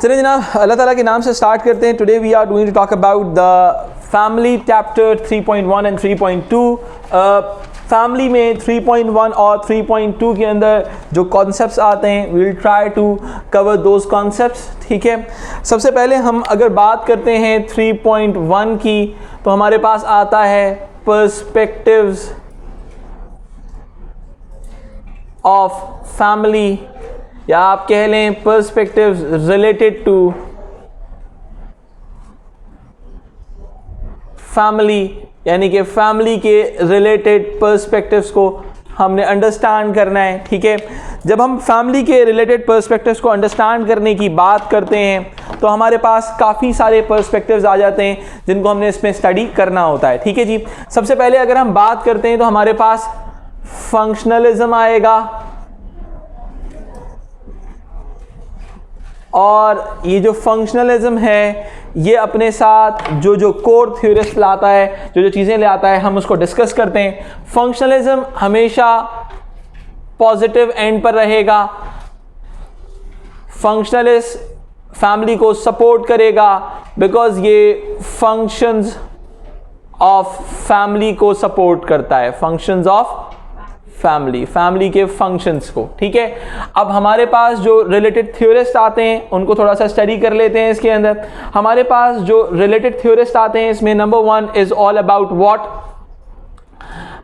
चलिए जनाब, अल्लाह ताला के नाम से स्टार्ट करते हैं। Today we are going to talk about the family chapter 3.1 and 3.2। Family में 3.1 और 3.2 के अंदर जो कॉन्सेप्ट्स आते हैं we will try to cover those concepts. ठीक है, सबसे पहले हम अगर बात करते हैं 3.1 की, तो हमारे पास आता है पर्सपेक्टिव्स ऑफ फैमिली, या आप कह लें पर्सपेक्टिव्स रिलेटेड टू फैमिली, यानी कि फैमिली के रिलेटेड पर्सपेक्टिव्स को हमने अंडरस्टैंड करना है। ठीक है, जब हम फैमिली के रिलेटेड पर्सपेक्टिव्स को अंडरस्टैंड करने की बात करते हैं तो हमारे पास काफ़ी सारे पर्सपेक्टिव्स आ जाते हैं जिनको हमने इसमें स्टडी करना होता है। ठीक है जी, सबसे पहले अगर हम बात करते हैं तो हमारे पास फंक्शनलिज्म आएगा, और ये जो फंक्शनलिज्म है ये अपने साथ जो कोर थ्योरिस्ट लाता है, जो चीज़ें ले आता है, हम उसको डिस्कस करते हैं। फंक्शनलिज्म हमेशा पॉजिटिव एंड पर रहेगा। फंक्शनलिस्ट फैमिली को सपोर्ट करेगा बिकॉज ये फंक्शंस ऑफ फैमिली को सपोर्ट करता है, फंक्शंस ऑफ फैमिली के फंक्शंस को। ठीक है, अब हमारे पास जो रिलेटेड थ्योरिस्ट आते हैं उनको थोड़ा सा स्टडी कर लेते हैं। इसके अंदर हमारे पास जो रिलेटेड थ्योरिस्ट आते हैं इसमें number 1 is all about what.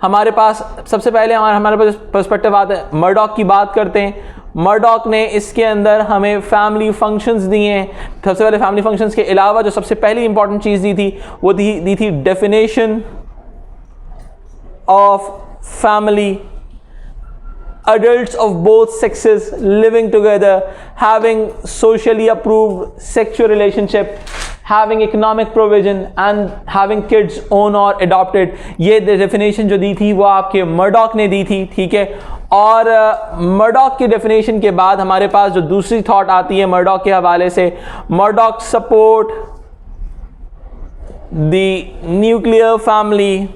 हमारे पास सबसे पहले हमारे पास पर्सपेक्टिव आता है, मर्डॉक की बात करते हैं। मर्डॉक ने इसके अंदर हमें फैमिली फंक्शंस दिए हैं। सबसे पहले फैमिली फंक्शंस के अलावा जो सबसे पहली इंपॉर्टेंट चीज़ दी थी वो दी थी definition of family. Adults of both sexes living together, having socially approved sexual relationship, having economic provision and having kids own or adopted। ये डेफिनेशन जो दी थी वो आपके मर्डॉक ने दी थी। ठीक है, और मर्डॉक की डेफिनेशन के बाद हमारे पास जो दूसरी थॉट आती है मर्डॉक के हवाले से, Murdoch support the nuclear family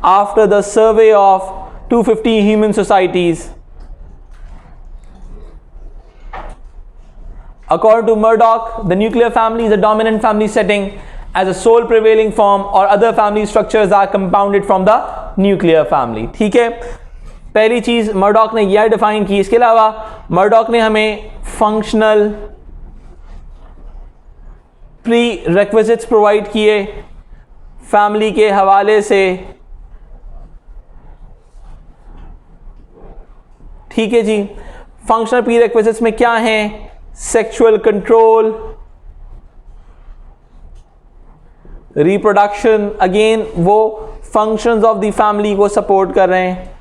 after the survey of 250 human societies. According to Murdoch, the nuclear family is a dominant family setting as a sole prevailing form, or other family structures are compounded from the nuclear family। ठीक है, पहली चीज Murdock ने यह define की। इसके अलावा Murdock ने हमें फंक्शनल प्री रिक्विजिट्स प्रोवाइड किए फैमिली के हवाले से। ठीक है जी, फंक्शनल प्री रिक्विजिट्स में क्या हैं? सेक्सुअल कंट्रोल, रिप्रोडक्शन, अगेन वो फंक्शंस ऑफ द फैमिली को सपोर्ट कर रहे हैं।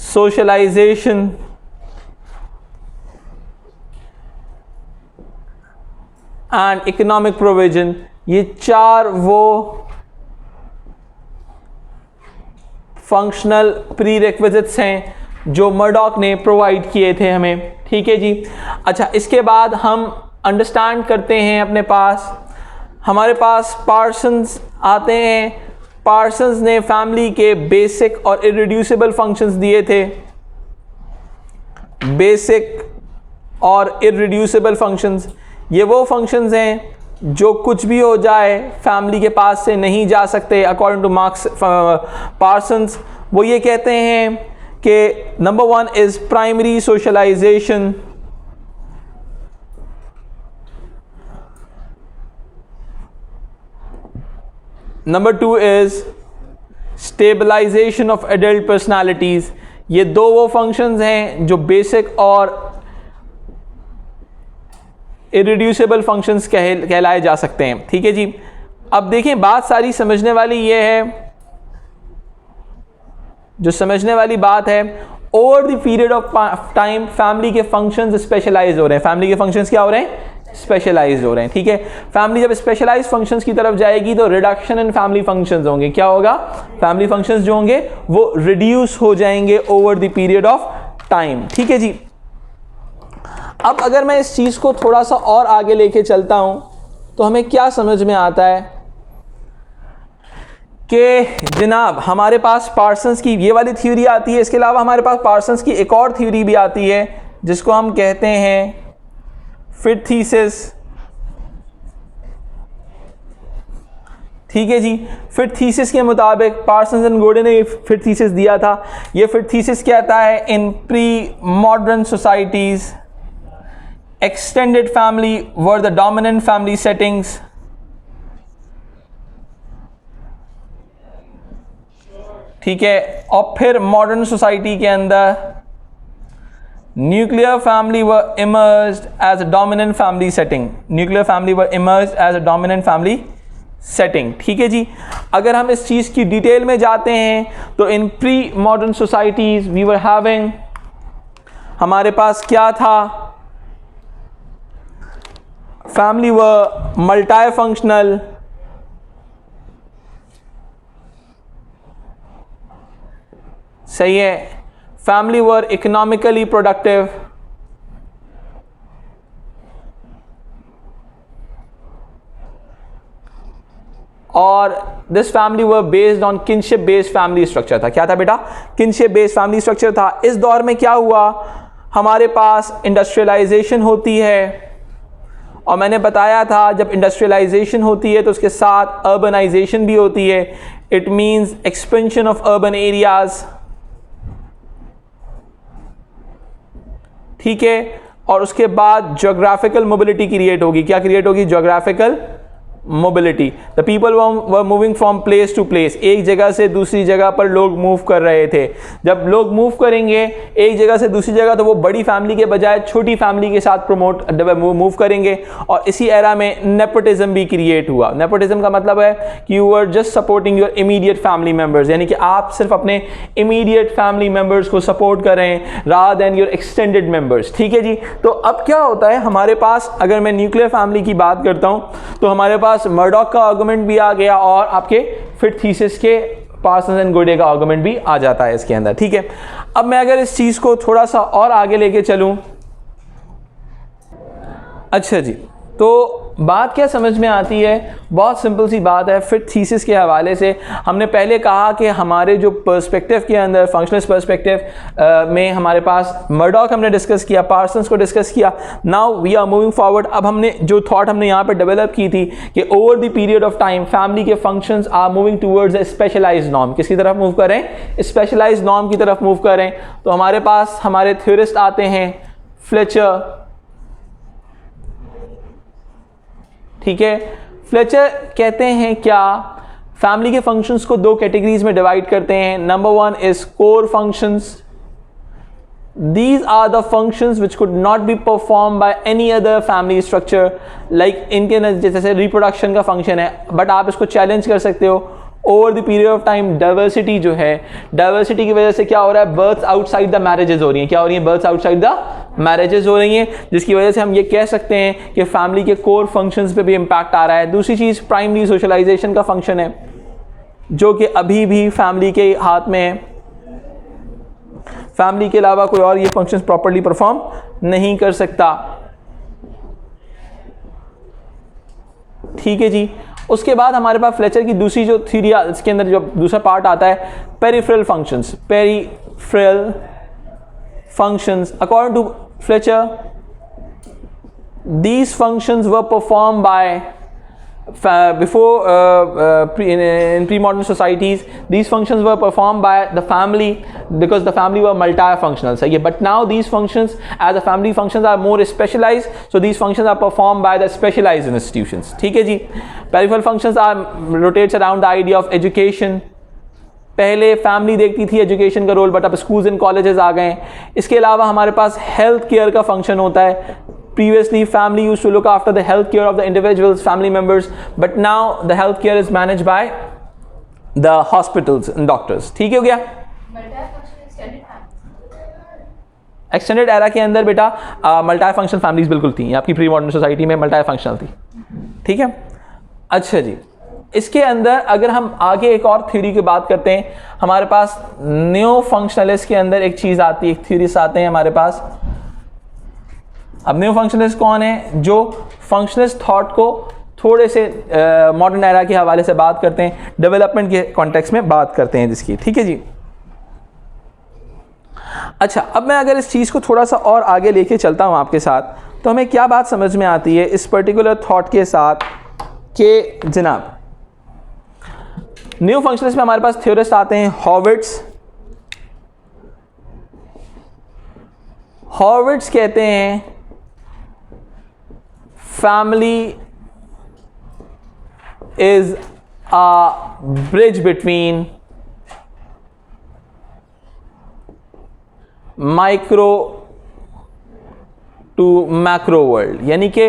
सोशलाइजेशन एंड इकोनॉमिक प्रोविजन, ये चार वो फंक्शनल प्री रिक्विजिट्स हैं जो मर्डॉक ने प्रोवाइड किए थे हमें। ठीक है जी, अच्छा इसके बाद हम अंडरस्टैंड करते हैं हमारे पास पार्सन्स आते हैं। पार्सन्स ने फैमिली के बेसिक और इररिड्यूसिबल फंक्शंस दिए थे। बेसिक और इररिड्यूसिबल फंक्शंस, ये वो फंक्शंस हैं जो कुछ भी हो जाए फैमिली के पास से नहीं जा सकते। अकॉर्डिंग टू मार्क्स पार्सन्स वो ये कहते हैं कि number 1 is primary socialisation, number 2 is stabilisation of adult personalities. ये दो वो फंक्शंस हैं जो बेसिक और इरिड्यूसिबल फंक्शंस कहलाए जा सकते हैं। ठीक है जी, अब देखें बात सारी समझने वाली ये है, जो समझने वाली बात है, over the period of time family के फंक्शंस स्पेशलाइज हो रहे हैं। फैमिली के फंक्शंस क्या हो रहे हैं? स्पेशलाइज हो रहे हैं। ठीक है, फैमिली जब स्पेशलाइज फंक्शंस की तरफ जाएगी तो रिडक्शन इन फैमिली फंक्शंस होंगे। क्या होगा? फैमिली फंक्शंस जो होंगे वो रिड्यूस हो जाएंगे over the period of time. ठीक है जी, अब अगर मैं इस चीज़ को थोड़ा सा और आगे लेके चलता हूं तो हमें क्या समझ में आता है कि जनाब हमारे पास पार्सन्स की ये वाली थ्योरी आती है। इसके अलावा हमारे पास पार्सन्स की एक और थ्योरी भी आती है जिसको हम कहते हैं फिट थीसिस, ठीक है जी। फिट थीसिस के मुताबिक पार्सन्स एंड गोडे ने फिट थीसिस दिया था। ये फिट थीसिस कहता है in pre modern societies extended family were the dominant family settings, ठीक है। और फिर मॉडर्न सोसाइटी के अंदर nuclear family were emerged as a dominant family setting, nuclear family were emerged as a dominant family setting, ठीक है जी। अगर हम इस चीज की डिटेल में जाते हैं तो in pre modern societies we were having, हमारे पास क्या था, फैमिली वर मल्टी फंक्शनल, सही है। फैमिली वर इकोनॉमिकली प्रोडक्टिव, और this family were based on kinship based family structure था। क्या था बेटा? किनशिप बेस्ड फैमिली स्ट्रक्चर था। इस दौर में क्या हुआ, हमारे पास इंडस्ट्रियलाइजेशन होती है, और मैंने बताया था जब इंडस्ट्रियलाइजेशन होती है तो उसके साथ अर्बनाइजेशन भी होती है। It means expansion of urban areas, ठीक है। और उसके बाद ज्योग्राफिकल मोबिलिटी क्रिएट होगी। क्या क्रिएट होगी? Geographical mobility. The people were moving from place to place, एक जगह से दूसरी जगह पर लोग मूव कर रहे थे। जब लोग मूव करेंगे एक जगह से दूसरी जगह तो वो बड़ी फैमिली के बजाय छोटी फैमिली के साथ मूव करेंगे, और इसी एरा में नेपोटिज्म भी क्रिएट हुआ। नेपोटिज्म का मतलब है कि you are just supporting your immediate family members, यानी कि आप सिर्फ अपने इमीडिएट फैमिली मेंबर्स को सपोर्ट कर रहे हैं rather than your extended members, ठीक है जी। तो अब क्या होता है हमारे पास, अगर मैं न्यूक्लियर फैमिली की बात करता हूं तो हमारे पास मर्डॉक का आर्गुमेंट भी आ गया और आपके फिट थीसिस के पार्सन्स एंड गोडे का आर्गुमेंट भी आ जाता है इसके अंदर, ठीक है। अब मैं अगर इस चीज को थोड़ा सा और आगे लेके चलूं, अच्छा जी, तो बात क्या समझ में आती है? बहुत सिंपल सी बात है। फिट थीसिस के हवाले से हमने पहले कहा कि हमारे जो पर्सपेक्टिव के अंदर, फंक्शनलिस्ट पर्सपेक्टिव में हमारे पास मर्डॉक हमने डिस्कस किया, पार्सन्स को डिस्कस किया। Now we are moving forward. अब हमने जो थॉट हमने यहाँ पे डेवलप की थी कि over the period of time family के functions are moving towards a specialized norm. किसकी तरफ मूव करें? स्पेशलाइज्ड नॉर्म की तरफ मूव करें। तो हमारे पास हमारे थ्योरिस्ट आते हैं फ्लेचर, ठीक है। फ्लेचर कहते हैं क्या, फैमिली के फंक्शंस को दो कैटेगरीज में डिवाइड करते हैं। Number one is core functions, these are the functions which could not be performed by any other family structure, like इनके जैसे रिप्रोडक्शन का फंक्शन है, बट आप इसको चैलेंज कर सकते हो। Over the period of time diversity जो है, डाइवर्सिटी की वजह से क्या हो रहा है, बर्थ्स आउटसाइड द मैरिजेस हो रही हैं। क्या हो रही हैं? बर्थ्स आउटसाइड द मैरिजेस हो रही हैं, जिसकी वजह से हम ये कह सकते हैं कि फैमिली के कोर फंक्शंस पे भी इम्पैक्ट आ रहा है। दूसरी चीज़ प्राइमरी सोशलाइजेशन का फंक्शन है, जो कि अभी भी फैमिली के हाथ में है। फैमिली के अलावा कोई और ये फंक्शंस प्रॉपर्ली परफॉर्म नहीं कर सकता, ठीक है जी। उसके बाद हमारे पास फ्लेचर की दूसरी जो थ्योरी, इसके अंदर जो दूसरा पार्ट आता है peripheral functions. Peripheral functions according to Fletcher, these functions were performed by in pre-modern societies, these functions were performed by the family because the family were multifunctional. So, but now these functions as the family functions are more specialized, so these functions are performed by the specialized institutions. ठीक है जी। Peripheral functions are rotates around the idea of education. पहले family देखती थी education का role, but अब schools and colleges आ गए हैं। इसके अलावा हमारे पास हेल्थ केयर का फंक्शन होता है। Previously, family used to look after the health care of the individuals, family members, but now the health care is managed by the hospitals and doctors. ठीक है हो गया? एक्सटेंडेड एरा के अंदर बेटा मल्टी फंक्शन फैमिलीज बिल्कुल थी, आपकी प्री मॉडर्न सोसाइटी में मल्टी फंक्शनल थी, ठीक है। अच्छा जी, इसके अंदर अगर हम आगे एक और थ्योरी की बात करते हैं, हमारे पास न्यो फंक्शनलिस्ट के अंदर एक चीज़ आती है, एक थ्योरीज आते हैं हमारे पास। अब न्यू फंक्शनलिस्ट कौन है? जो फंक्शनलिस्ट थॉट को थोड़े से मॉडर्न एरा के हवाले से बात करते हैं, डेवलपमेंट के कॉन्टेक्स्ट में बात करते हैं जिसकी, ठीक है जी। अच्छा, अब मैं अगर इस चीज़ को थोड़ा सा और आगे लेके चलता हूँ आपके साथ, तो हमें क्या बात समझ में आती है इस पर्टिकुलर थॉट के साथ कि जनाब न्यू फंक्शनलिस्ट में हमारे पास थ्योरिस्ट आते हैं हॉर्विट्स कहते हैं family is a bridge between micro to macro world, यानी कि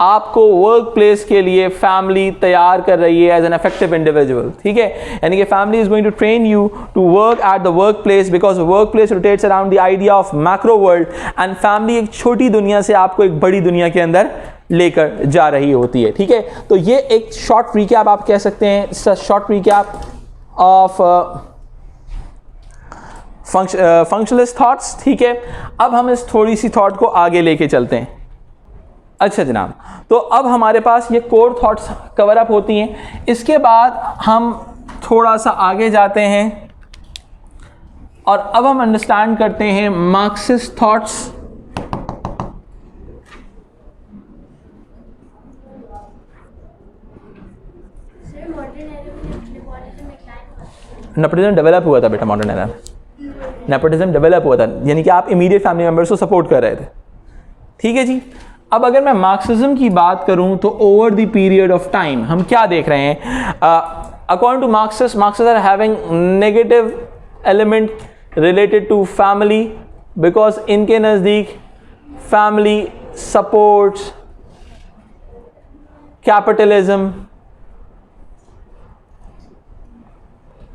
आपको वर्क प्लेस के लिए फैमिली तैयार कर रही है एज एन इफेक्टिव इंडिविजुअल, ठीक है। यानी कि family is going to train you to work at the work place because work place rotates around the idea of macro world and family एक छोटी दुनिया से आपको एक बड़ी दुनिया के अंदर लेकर जा रही होती है, ठीक है। तो ये एक शॉर्ट रिकैप आप कह सकते हैं, short recap of functionalist thoughts, ठीक है। अब हम इस थोड़ी सी थॉट को आगे लेके चलते हैं। अच्छा जनाब, तो अब हमारे पास ये कोर थॉट्स कवर अप होती हैं। इसके बाद हम थोड़ा सा आगे जाते हैं और अब हम अंडरस्टैंड करते हैं मार्क्सिस्ट थॉट्स। नेपोटिज्म डेवलप हुआ था बेटा, मॉडर्न एरा नेपोटिज्म डेवलप हुआ था, यानी कि आप इमीडिएट फैमिली मेंबर्स को सपोर्ट कर रहे थे, ठीक है जी। अब अगर मैं मार्क्सिज्म की बात करूं तो over the period of time हम क्या देख रहे हैं, according to Marxist are having negative element related to family because इनके नज़दीक family supports capitalism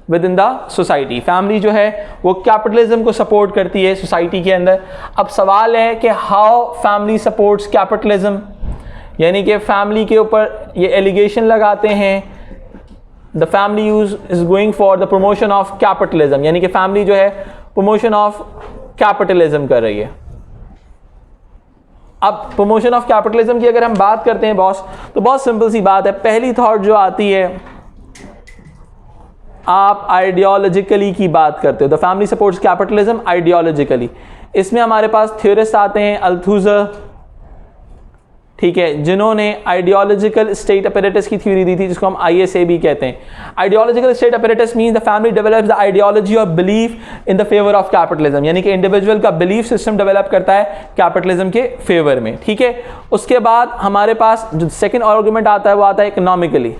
within the society. Family जो है वो कैपिटलिज्म को सपोर्ट करती है सोसाइटी के अंदर। अब सवाल है कि हाउ फैमिली सपोर्ट्स कैपिटलिज्म, यानी कि फैमिली के ऊपर ये एलिगेशन लगाते हैं the family is going for the promotion of capitalism, यानी कि फैमिली जो है प्रमोशन ऑफ कैपिटलिज्म कर रही है। अब प्रमोशन ऑफ कैपिटलिज्म की अगर हम बात करते हैं बॉस, तो बहुत सिंपल सी बात है। पहली थॉट जो आती है, आप आइडियोलॉजिकली की बात करते हो, the family supports capitalism ideologically. इसमें हमारे पास थ्योरिस्ट आते हैं अल्थुज़र, ठीक है, जिन्होंने आइडियोलॉजिकल स्टेट अपैरेटस की थ्योरी दी थी, जिसको हम ISA भी कहते हैं। Ideological state apparatus means the family develops the ideology of belief in the favour of capitalism, यानी कि इंडिविजुअल का बिलीफ सिस्टम डेवलप करता है कैपिटलिज्म के फेवर में, ठीक है। उसके बाद हमारे पास जो सेकेंड आर्गुमेंट आता है वो आता है economically,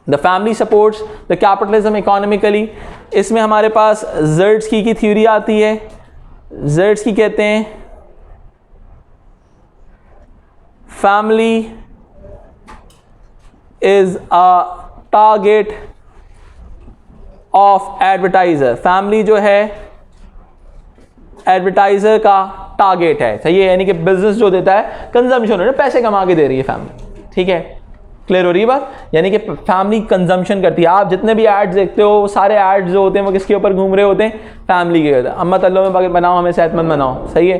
the family supports the capitalism economically. इसमें हमारे पास ज़र्ट्स्की की थ्योरी आती है। ज़र्ट्स्की कहते हैं family is a target of advertiser, family जो है एडवर्टाइजर का टारगेट है, सही है, यानी कि बिजनेस जो देता है कंजम्पशन है, पैसे कमा के दे रही है फैमिली, ठीक है, क्लियर हो रही है बात। यानी कि फैमिली कंजम्पशन करती है। आप जितने भी एड्स देखते हो, सारे एड्स जो होते हैं वो किसके ऊपर घूम रहे होते हैं, फैमिली के होते हैं। अम्मा तल्लो में बनाओ, हमें सेहतमंद बनाओ, सही है।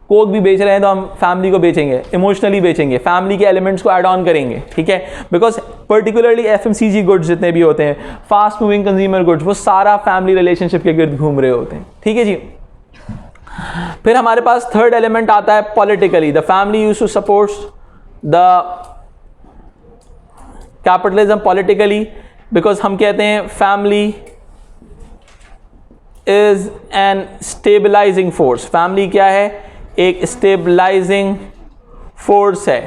कोक भी बेच रहे हैं तो हम फैमिली को बेचेंगे, इमोशनली बेचेंगे, फैमिली के एलिमेंट्स को ऐड ऑन करेंगे, ठीक है, बिकॉज पर्टिकुलरली FMCG गुड्स जितने भी होते हैं, फास्ट मूविंग कंज्यूमर गुड्स, वो सारा फैमिली रिलेशनशिप के गिर्द घूम रहे होते हैं, ठीक है जी। फिर हमारे पास थर्ड एलिमेंट आता है politically, the family used to support the capitalism politically because हम कहते हैं family is an stabilising force. Family क्या है, एक स्टेबलाइजिंग फोर्स है,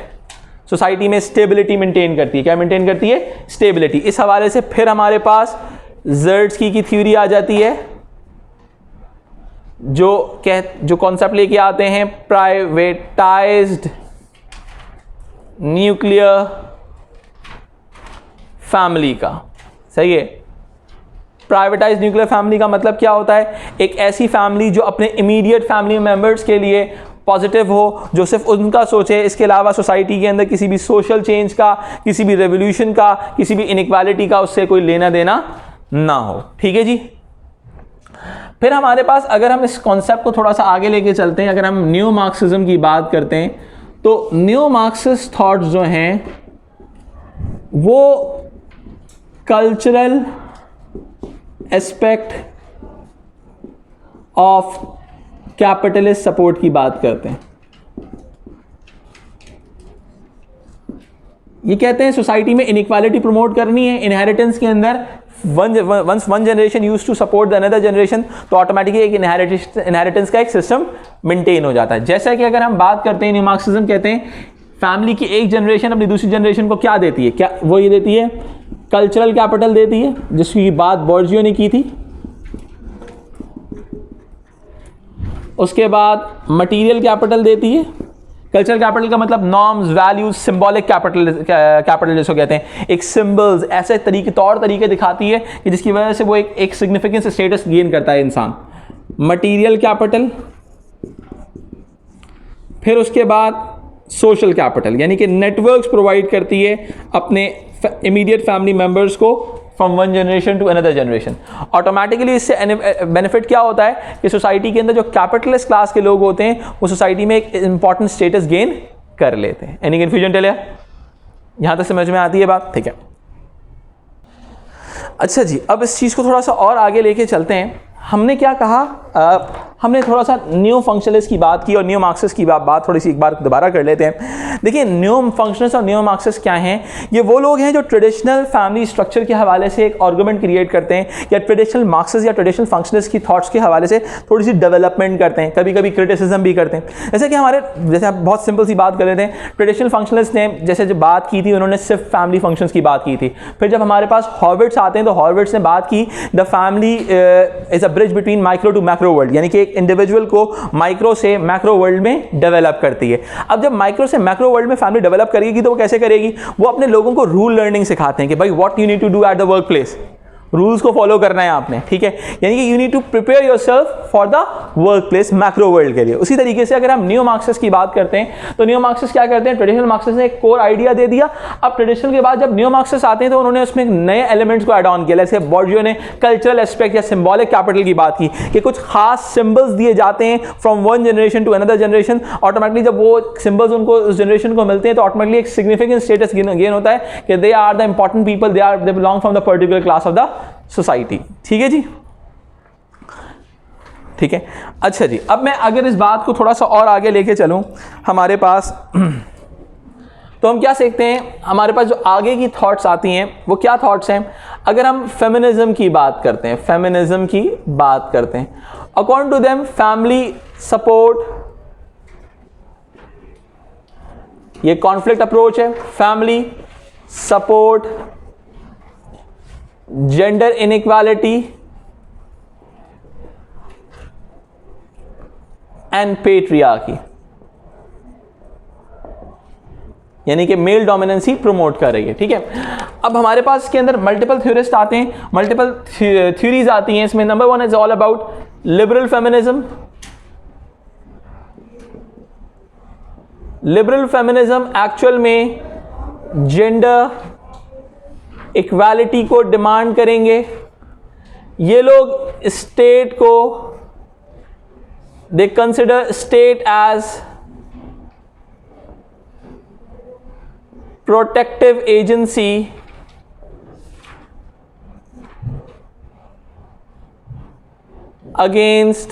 सोसाइटी में स्टेबिलिटी मेंटेन करती है। क्या मेंटेन करती है, स्टेबिलिटी। इस हवाले से फिर हमारे पास ज़र्ट्स्की की थ्योरी आ जाती है, जो कॉन्सेप्ट लेके आते हैं प्राइवेटाइज्ड न्यूक्लियर फैमिली का, सही है। प्राइवेटाइज न्यूक्लियर फैमिली का मतलब क्या होता है, एक ऐसी फैमिली जो अपने इमीडिएट फैमिली मेंबर्स के लिए पॉजिटिव हो, जो सिर्फ उनका सोचे, इसके अलावा सोसाइटी के अंदर किसी भी सोशल चेंज का, किसी भी रेवोल्यूशन का, किसी भी इनइक्वालिटी का उससे कोई लेना देना ना हो, ठीक है जी। फिर हमारे पास अगर हम इस कॉन्सेप्ट को थोड़ा सा आगे लेके चलते हैं, अगर हम न्यू मार्क्सिज्म की बात करते हैं, तो न्यू मार्क्सिस्ट थॉट्स जो हैं वो cultural aspect of capitalist support की बात करते हैं। ये कहते हैं सोसाइटी में इनइक्वालिटी प्रमोट करनी है, इनहेरिटेंस के अंदर once one generation use to support the another generation, तो ऑटोमेटिकली एक इनहेरिटेंस का एक सिस्टम मेंटेन हो जाता है। जैसा कि अगर हम बात करते हैं, न्यू मार्क्सिज्म कहते हैं फैमिली की एक जनरेशन अपनी दूसरी जनरेशन को क्या देती है, क्या वो ये देती है, कल्चरल कैपिटल देती है, जिसकी बात बोर्जियो ने की थी। उसके बाद मटेरियल कैपिटल देती है। कल्चरल कैपिटल का मतलब नॉर्म्स, वैल्यूज, सिंबॉलिक कैपिटल जिसको कहते हैं, एक सिंबल्स, ऐसे तरीके तौर तरीके दिखाती है कि जिसकी वजह से वो एक सिग्निफिकेंस स्टेटस गेन करता है इंसान। मटेरियल कैपिटल, फिर उसके बाद सोशल कैपिटल, यानी कि नेटवर्क्स प्रोवाइड करती है अपने इमीडिएट फैमिली मेंबर्स को from one generation to another generation. Automatically इससे बेनिफिट क्या होता है कि सोसाइटी के अंदर जो कैपिटलिस्ट क्लास के लोग होते हैं वो सोसाइटी में एक इंपॉर्टेंट स्टेटस गेन कर लेते हैं। एनी कंफ्यूजन टेल यहां तक समझ में आती है बात? ठीक है, अच्छा जी, अब इस चीज़ को थोड़ा सा और आगे लेके चलते हैं। हमने क्या कहा, हमने थोड़ा सा न्यू फंक्शनलिस्ट की बात की और न्यू मार्क्सिस्ट की बात थोड़ी सी एक बार दोबारा कर लेते हैं। देखिए, न्यू फंक्शनलिस्ट और न्यू मार्क्सिस्ट क्या हैं? ये वो लोग हैं जो ट्रेडिशनल फैमिली स्ट्रक्चर के हवाले से एक आर्गुमेंट क्रिएट करते हैं, या ट्रेडिशनल मार्क्सिस्ट या ट्रेडिशनल फंक्शनलिस्ट की थॉट्स के हवाले से थोड़ी सी डेवलपमेंट करते हैं, कभी कभी क्रिटिसिज्म भी करते हैं। जैसे कि जैसे आप बहुत सिंपल सी बात कर लेते हैं, ट्रेडिशनल फंक्शनलिस्ट ने जैसे जो बात की थी उन्होंने सिर्फ फैमिली फंक्शंस की बात की थी। फिर जब हमारे पास हॉर्विट्स आते हैं तो हॉर्विट्स ने बात की the family is a bridge between micro to macro world, यानी कि एक इंडिविजुअल को माइक्रो से मैक्रो वर्ल्ड में डेवलप करती है। अब जब माइक्रो से मैक्रो वर्ल्ड में फैमिली डेवलप करेगी तो वो कैसे करेगी? वो अपने लोगों को रूल लर्निंग सिखाते हैं कि भाई what you need to do at the work place, rules को फॉलो करना है आपने, ठीक है, यानी कि you need to prepare yourself for the work place, macro world के लिए। उसी तरीके से अगर हम न्यू मार्क्सिस्ट की बात करते हैं तो न्यू मार्क्सिस्ट क्या करते हैं, ट्रेडिशनल मार्क्सिस्ट ने एक कोर आइडिया दे दिया। अब ट्रेडिशनल के बाद जब न्यू मार्क्सिस्ट आते हैं तो उन्होंने उसमें नए एलिमेंट्स को एड ऑन किया। जैसे बोर्जियो ने कल्चरल एस्पेक्ट या सिंबॉलिक कैपिटल की बात की कि कुछ खास सिंबल्स दिए जाते हैं from one generation to another generation. Automatically जब वो सिंबल्स उनको उस जनरेशन को मिलते हैं तो ऑटोमेटिकली एक सिग्निफिकेंट स्टेटस गेन होता है कि they are the important people, they belong from the particular class of the society. ठीक है जी, ठीक है। अच्छा जी, अब मैं अगर इस बात को थोड़ा सा और आगे लेके चलूं हमारे पास तो हम क्या सीखते हैं, हमारे पास जो आगे की थॉट्स आती हैं वो क्या थॉट्स हैं? अगर हम फेमिनिज्म की बात करते हैं, फेमिनिज्म की बात करते हैं, according to them family support, ये कॉन्फ्लिक्ट अप्रोच है, family support, gender inequality and patriarchy, यानी कि मेल डोमिनेंसी प्रमोट कर रही है। ठीक है, अब हमारे पास इसके अंदर मल्टीपल थ्योरिस्ट आते हैं, मल्टीपल थ्योरीज आती हैं इसमें। Number one is all about liberal feminism. Liberal feminism actual में जेंडर इक्वालिटी को डिमांड करेंगे। ये लोग स्टेट को, they consider state as protective agency against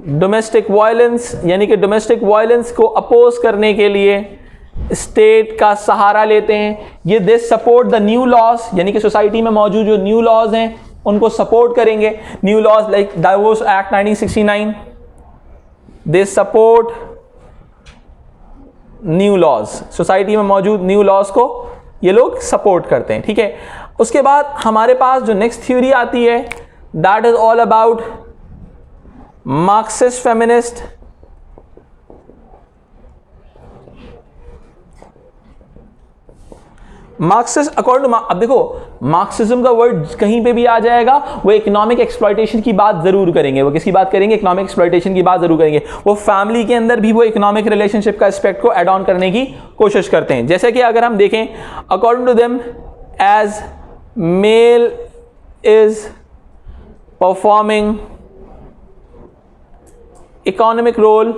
domestic violence, यानी कि डोमेस्टिक वायलेंस को अपोज करने के लिए स्टेट का सहारा लेते हैं। ये दे सपोर्ट द न्यू लॉज, यानी कि सोसाइटी में मौजूद जो न्यू लॉज हैं उनको सपोर्ट करेंगे। New laws like divorce act 1969, they support new laws, society में मौजूद न्यू लॉज को ये लोग सपोर्ट करते हैं। ठीक है, उसके बाद हमारे पास जो नेक्स्ट थ्योरी आती है that is all about Marxist feminist. Marxist according to, अब देखो मार्क्सिज्म का वर्ड कहीं पे भी आ जाएगा वो इकोनॉमिक एक्सप्लॉयटेशन की बात जरूर करेंगे। वो किसकी बात करेंगे? इकोनॉमिक एक्सप्लॉयटेशन की बात जरूर करेंगे। वो फैमिली के अंदर भी वो इकोनॉमिक रिलेशनशिप का एस्पेक्ट को एड ऑन करने की कोशिश करते हैं। जैसे कि अगर हम देखें according to them as male is performing economic role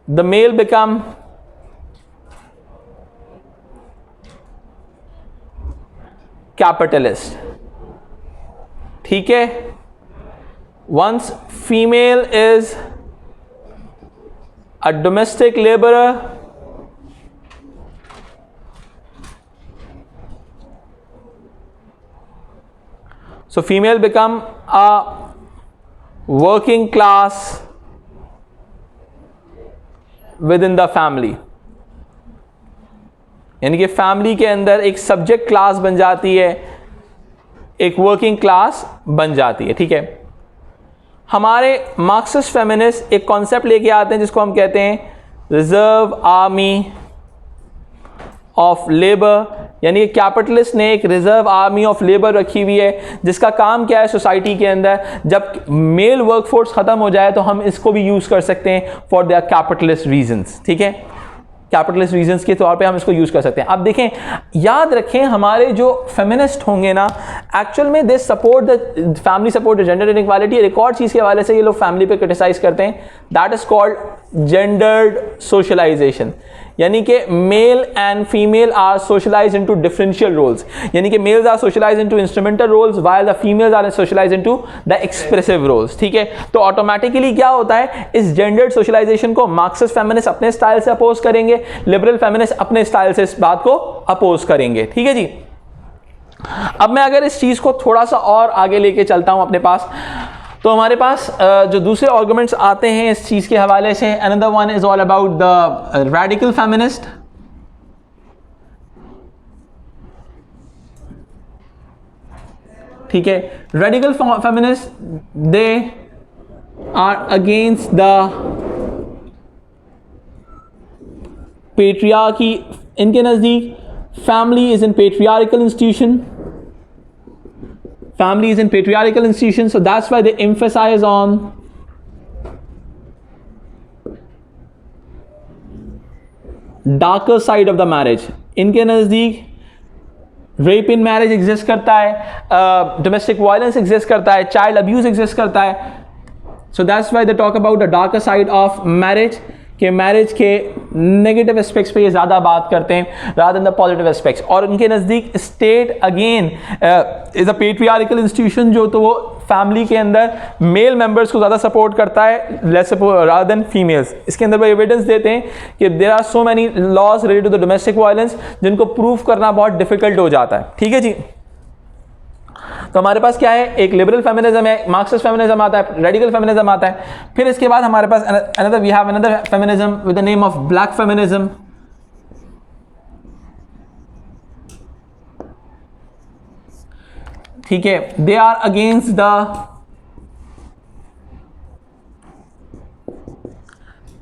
the male become capitalist। ठीक है, once female is a domestic laborer, so female become a working class within the family, यानी कि फैमिली के अंदर एक सब्जेक्ट क्लास बन जाती है, एक वर्किंग क्लास बन जाती है। ठीक है, हमारे मार्क्सिस्ट फेमिनिस्ट एक कॉन्सेप्ट लेके आते हैं जिसको हम कहते हैं रिजर्व आर्मी ऑफ लेबर, यानी कैपिटलिस्ट ने एक रिजर्व आर्मी ऑफ लेबर रखी हुई है जिसका काम क्या है, सोसाइटी के अंदर जब मेल वर्कफोर्स खत्म हो जाए तो हम इसको भी यूज कर सकते हैं फॉर देयर कैपिटलिस्ट रीजंस। ठीक है, कैपिटलिस्ट रीजंस के तौर पे हम इसको यूज कर सकते हैं। अब देखें, याद रखें, हमारे जो फेमिनिस्ट होंगे ना, एक्चुअल में they support the family, support the gender inequality. एक और चीज के हवाले से ये लोग फैमिली पे क्रिटिसाइज करते हैं, that is called gendered socialisation, यानी कि male and female are socialised into differential roles, यानी कि males are socialised into instrumental roles while the females are socialised into the expressive roles. ठीक है, तो ऑटोमेटिकली क्या होता है, इस जेंडर्ड सोशलाइजेशन को मार्क्सिस्ट फेमिनिस्ट अपने स्टाइल से अपोज करेंगे, लिबरल फेमिनिस्ट अपने स्टाइल से इस बात को अपोज करेंगे। ठीक है जी, अब मैं अगर इस चीज को थोड़ा सा और आगे लेके चलता हूं अपने पास, तो हमारे पास जो दूसरे आर्गुमेंट्स आते हैं इस चीज के हवाले से, another one is all about the radical feminist. ठीक है, radical feminist they are against the patriarchy. इनके नजदीक family is in patriarchal institution, family is in patriarchal institutions, so that's why they emphasize on darker side of the marriage. इनके नज़दीक rape in marriage exist करता है, domestic violence exist करता है, child abuse exist करता है, so that's why they talk about the darker side of marriage, कि marriage के नेगेटिव एस्पेक्ट्स पे ये ज़्यादा बात करते हैं rather then the positive aspects. और उनके नज़दीक state again is a patriarchal institution, जो तो वो फैमिली के अंदर मेल मेंबर्स को ज़्यादा सपोर्ट करता है लेस रादर देन फीमेल्स। इसके अंदर वो एविडेंस देते हैं कि there are so many laws related to the domestic violence जिनको प्रूव करना बहुत डिफिकल्ट हो जाता है। ठीक है जी, तो हमारे पास क्या है, एक लिबरल फेमिनिज्म है, मार्क्सिस्ट फेमिनिज्म आता है, रेडिकल फेमिनिज्म आता है, फिर इसके बाद हमारे पास another we have another feminism with the name of black feminism. ठीक है, they are against the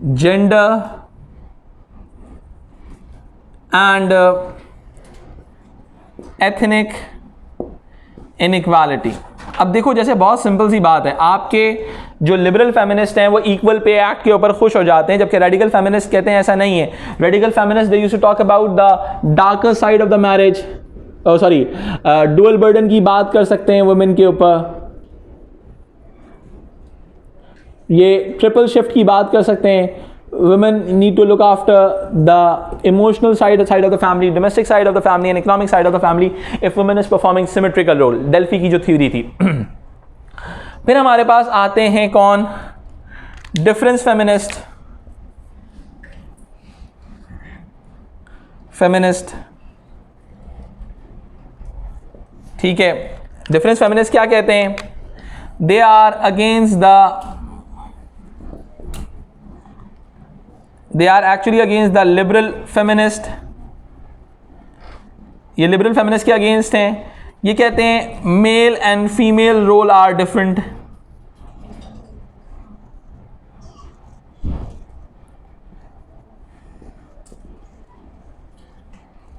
gender and ethnic inequality. अब देखो, जैसे बहुत सिंपल सी बात है, आपके जो लिबरल फेमिनिस्ट हैं वो इक्वल पे एक्ट के ऊपर खुश हो जाते हैं, जबकि रेडिकल फेमिनिस्ट कहते हैं ऐसा नहीं है। Radical feminist they used to talk about the darker side of the marriage, sorry dual burden की बात कर सकते हैं वुमेन के ऊपर, ये ट्रिपल शिफ्ट की बात कर सकते हैं। Women need to look after the emotional side of the family, domestic side of the family and economic side of the family if women is performing symmetrical role, Delphi की जो theory थी। फिर हमारे पास आते हैं कौन, डिफरेंस फेमिनिस्ट। ठीक है, डिफरेंस फेमिनिस्ट क्या कहते हैं, they are against the they are actually against the liberal feminist। ये liberal feminist के अगेंस्ट हैं, ये कहते हैं male and female role are different.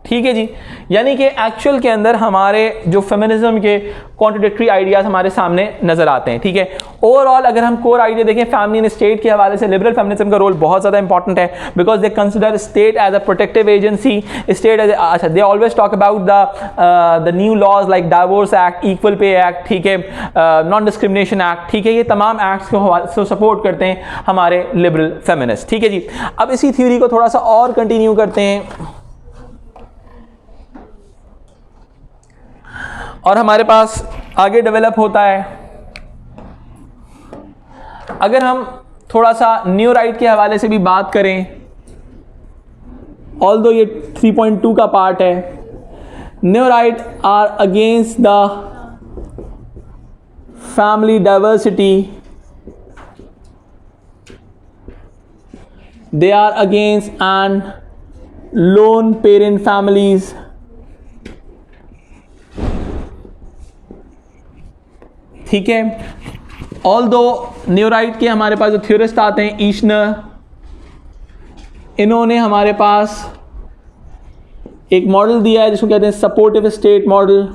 ठीक है जी, यानी कि एक्चुअल के अंदर हमारे जो फेमिनिज्म के कॉन्ट्रडिक्टरी आइडियाज हमारे सामने नजर आते हैं। ठीक है, ओवरऑल अगर हम कोर आइडिया देखें फैमिली एंड स्टेट के हवाले से, लिबरल फेमिनिज्म का रोल बहुत ज़्यादा इंपॉर्टेंट है, because they consider state as a protective agency, state as अच्छा, they always talk about the new laws like divorce act, equal pay act, ठीक है, नॉन डिस्क्रिमिनेशन एक्ट, ठीक है, ये तमाम एक्ट्स को सपोर्ट करते हैं हमारे लिबरल फेमिनिस्ट। ठीक है जी, अब इसी थ्योरी को थोड़ा सा और कंटिन्यू करते हैं, और हमारे पास आगे डेवलप होता है अगर हम थोड़ा सा न्यूराइट के हवाले से भी बात करें, ऑल्दो ये 3.2 का पार्ट है, New Right are against the family diversity, they are against and lone parent families, ठीक है। ऑल्दो न्यूराइट के हमारे पास जो थ्योरिस्ट आते हैं ईशनर, इन्होंने हमारे पास एक मॉडल दिया है जिसको कहते हैं सपोर्टिव स्टेट मॉडल।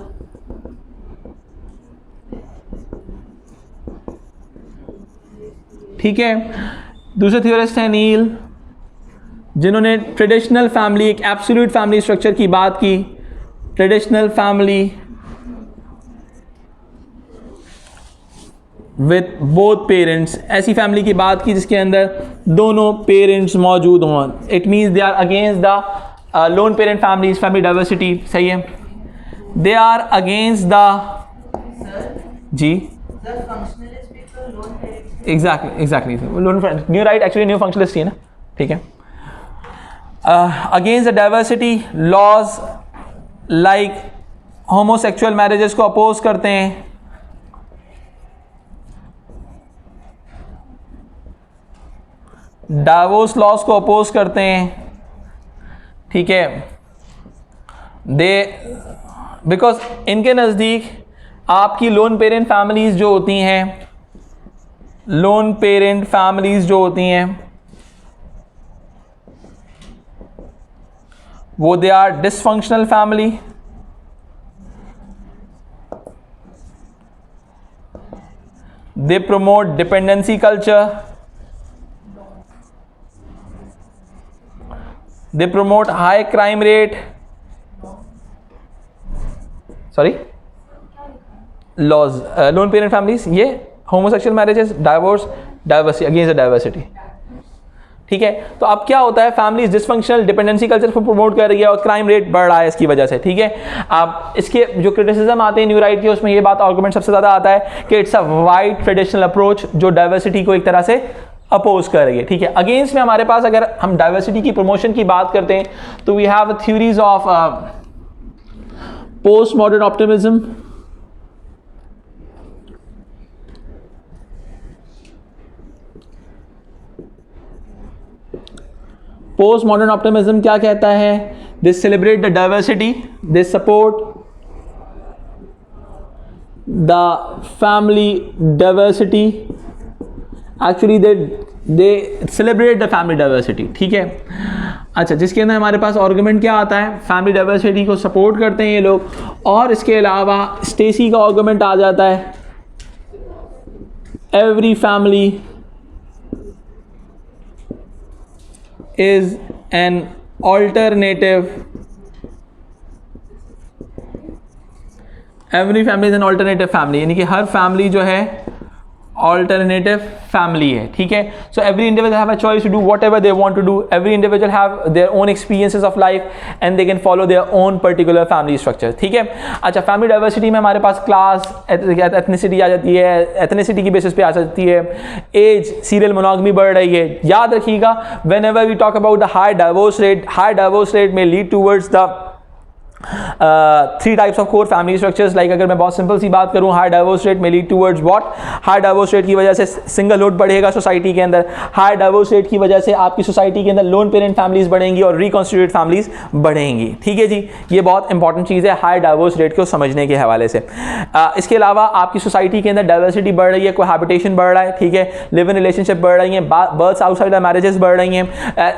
ठीक है। दूसरे थ्योरिस्ट हैं नील, जिन्होंने ट्रेडिशनल फैमिली, एक एब्सोल्यूट फैमिली स्ट्रक्चर की बात की, traditional family with both parents, ऐसी फैमिली की बात की जिसके अंदर दोनों पेरेंट्स मौजूद हों। It means they are against the lone parent families, family diversity, सही है। दे आर अगेंस्ट द जी exactly New Right actually new functionalist ही है ना, ठीक है। Against the diversity laws like homosexual marriages को अपोज करते हैं, डाइवोर्स लॉज को अपोज करते हैं, ठीक है। दे बिकॉज इनके नज़दीक आपकी लोन पेरेंट फैमिलीज जो होती हैं, लोन पेरेंट फैमिलीज जो होती हैं वो they are dysfunctional family, they promote dependency culture, they promote high crime rate, sorry laws, lone parent families, ये homosexual marriages, divorce, diversity, against the diversity, ठीक है। तो अब क्या होता है, फैमिलीज डिसफंक्शनल, डिपेंडेंसी कल्चर को प्रमोट कर रही है और क्राइम रेट बढ़ रहा है इसकी वजह से, ठीक है। अब इसके जो क्रिटिसिज्म आते हैं न्यूराइट के, उसमें ये बात आर्गुमेंट सबसे ज़्यादा आता है कि it's a wide traditional approach जो डाइवर्सिटी को एक तरह से अपोज कर रही है, ठीक है। अगेंस्ट में हमारे पास अगर हम डाइवर्सिटी की प्रमोशन की बात करते हैं तो we have theories of post modern optimism, post modern optimism क्या कहता है, they celebrate the diversity, they support the family diversity, actually they celebrate the family diversity, ठीक है। अच्छा, जिसके अंदर हमारे पास आर्गुमेंट क्या आता है, फैमिली डाइवर्सिटी को सपोर्ट करते हैं ये लोग, और इसके अलावा स्टेसी का आर्गुमेंट आ जाता है, every family is an alternative, every family is an alternative family, यानी कि हर फैमिली जो है ऑल्टरनेटिव फैमिली है, ठीक है। So every individual have a choice to do what ever they want to do, every individual have their own experiences of life and they can follow their own particular family structure, ठीक है। अच्छा, family diversity में हमारे पास class, ethnicity आ जाती है, ethnicity की basis पे आ जाती है, एज, सीरियल मोनोगमी बढ़ रही है। याद रखिएगा, whenever we talk about the high divorce rate में lead towards the 3 types of core family structures. Like अगर मैं बहुत सिंपल सी बात करूं, हाई डाइवोर्स रेट में lead towards what, high divorce rate की वजह से सिंगलहुड बढ़ेगा सोसाइटी के अंदर, हाई डाइवोर्स रेट की वजह से आपकी सोसाइटी के अंदर लोन पेरेंट फैमिलीज बढ़ेंगी और रिकॉन्स्टिट्यूटेड फैमिलीज बढ़ेंगी, ठीक है जी। ये बहुत इंपॉर्टेंट चीज़ है हाई डाइवोर्स रेट को समझने के हवाले से। इसके अलावा आपकी सोसाइटी के अंदर डाइवर्सिटी बढ़ रही है, कोहैबिटेशन बढ़ रहा है, ठीक है, लिव इन रिलेशनशिप बढ़ रही है, बर्थ्स आउटसाइड द मैरिजेस बढ़ रही हैं।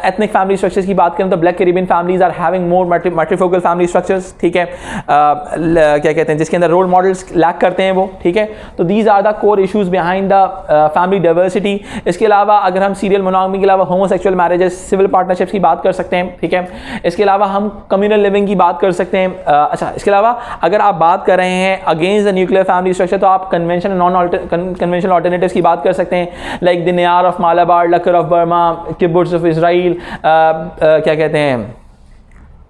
एथनिक फैमिली स्ट्रक्चर्स की बात करें तो black Caribbean families are having more matrifocal family structures, ठीक है। क्या कहते हैं, जिसके अंदर रोल मॉडल्स लैक करते हैं वो, ठीक है। तो these are the core issues behind the family diversity. इसके अलावा अगर हम सीरियल मोनोगमी के अलावा होमोसेक्सुअल मैरिजेस, सिविल पार्टनरशिप्स की बात कर सकते हैं, ठीक है। इसके अलावा हम कम्युनल लिविंग की बात कर सकते हैं। अच्छा, इसके अलावा अगर आप बात कर रहे हैं against the nuclear family structure तो आप कन्वेंशनल नॉन कन्वेंशनल ऑल्टरनेटिव्स की बात कर सकते हैं, like the Nayar of Malabar, लकर of Burma, kibbutz of Israel, क्या कहते हैं,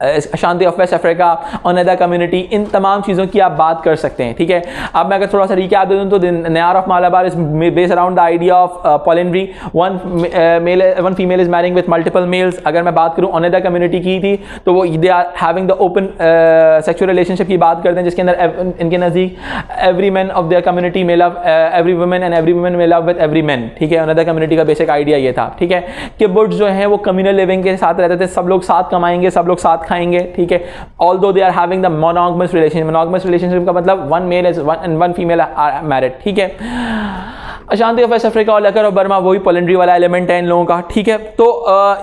Ashanti of West Africa, Oneida community, इन तमाम चीज़ों की आप बात कर सकते हैं, ठीक है। अब मैं अगर थोड़ा सा रिकैप दे दूँ तो Nayar of Malabar is based around the idea of polyandry, one female is marrying with multiple males. अगर मैं बात करूँ ओनेदा कम्युनिटी की थी तो वो they are having the open sexual relationship की बात करते हैं, जिसके अंदर इनके नज़दीक every man of their community may love every women and every women may love with every man, ठीक है। ओनेदा कम्युनिटी का बेसिक आइडिया ये था, ठीक है। किबुट्ज़ जो है वो कम्युनल लिविंग के साथ रहते थे, सब लोग साथ कमाएंगे, सब लोग साथ खाएंगे, ठीक है। Although they are having the monogamous relationship, monogamous relationship का मतलब one male is one female are married, ठीक है। अशांति ऑफ वेस्ट अफ्रीका और लकर और बर्मा वही पॉलिंड्री वाला एलिमेंट है इन लोगों का, ठीक है। तो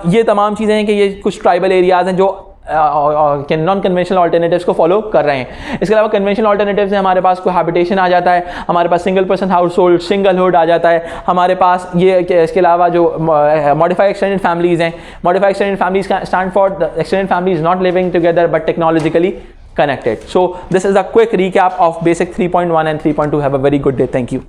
ये तमाम चीज़ें हैं कि ये कुछ ट्राइबल एरियाज हैं जो नॉन कन्वेंशनल ऑल्टरनेटिव्स को फॉलो कर रहे हैं। इसके अलावा कन्वेंशनल ऑल्टरनेटिव्स में हमारे पास कोहैबिटेशन आ जाता है, हमारे पास single person household, singlehood आ जाता है, हमारे पास ये इसके अलावा जो मॉडिफाइड एक्सटेंडेड फैमिलीज़ हैं, मॉडिफाइड एक्सटेंडेड फैमिलीज का stand for the extended families not living together but technologically connected. So this is a quick recap of basic 3.1 and 3.2. Have a very good day. Thank you.